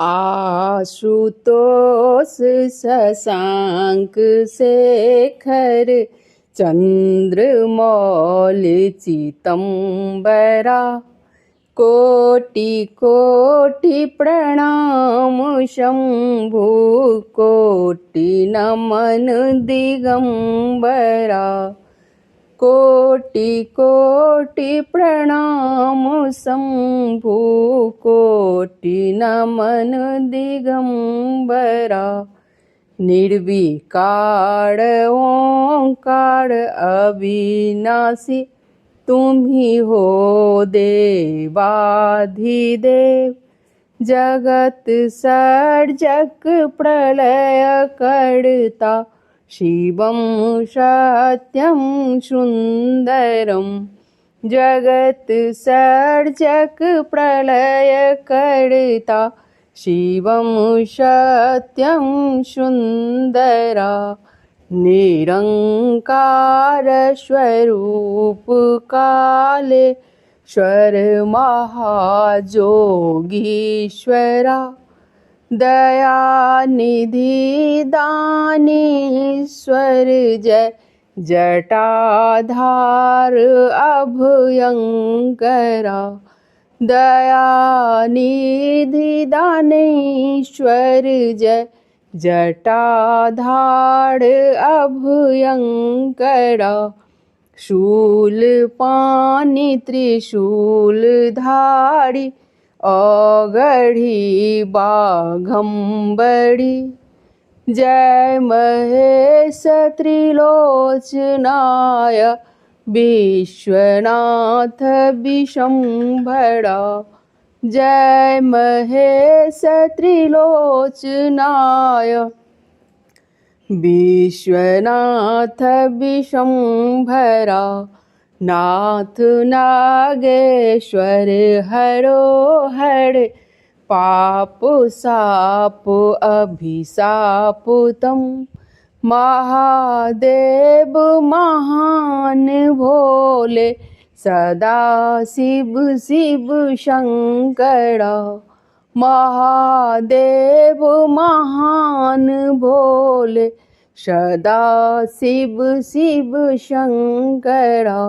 आशुतोष शशांक शेखर चंद्रमौलि चितंबरा कोटि कोटि प्रणाम शंभु कोटि नमन दिगंबरा कोटि कोटि प्रणाम शंभु कोटि नमन दिगंबरा निर्विकार ओंकार अविनाशी तुम्ही हो देवाधिदेव जगत सर्जक प्रलय करता शिवं सत्यं सुंदरम जगत सर्जक प्रलय करता शिवं सत्यं सुंदरा निरंकार स्वरूप कालेश्वर महाजोगीश्वरा दयानिधि दानीश्वर जय जटाधार अभयंकरा दयानिधि दानीश्वर जय जटाधार अभयंकरा शूल पानी त्रिशूल धारी औगढ़ी बाघम्बरी जय महेश त्रिलोचनाय विश्वनाथ विशंभरा जय महेश त्रिलोचनाय विश्वनाथ विशंभरा नाथ नागेश्वर हरो हर पाप साप अभिशाप तम महादेव महान भोले सदा शिव शिव शंकरा महादेव महान भोले सदा शिव शिव शंकरा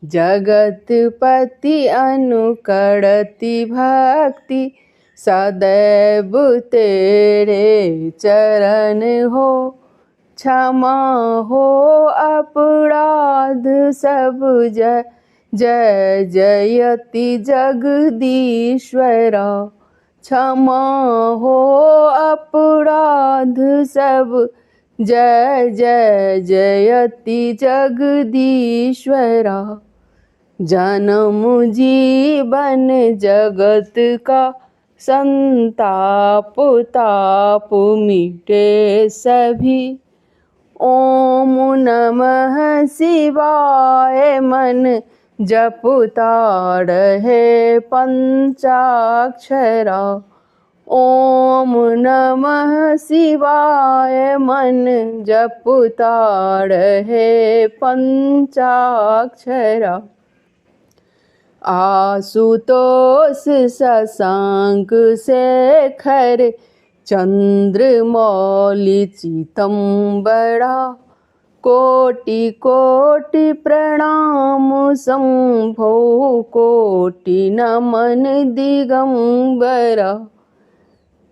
जगतपति अनुकड़ति भक्ति सदैव तेरे चरण हो क्षमा हो अपराध सब जय जय जयति जगदीश्वरा क्षमा हो अपराध सब जय जय जयति जगदीश्वरा जन्म जीवन जगत का संताप ताप मिटे सभी ओम नमः शिवाय मन जपता रहे पंचाक्षरा ओम नमः शिवाय मन जपता रहे पंचाक्षरा आशुतोष शशांक शेखर चंद्रमौलि चितंबरा कोटि कोटि प्रणाम शंभो कोटि नमन दिगंबरा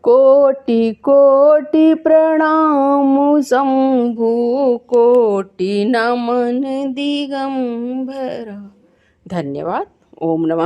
कोटि कोटि प्रणाम शंभु कोटि नमन दिगंबरा। धन्यवाद। ओम नमः।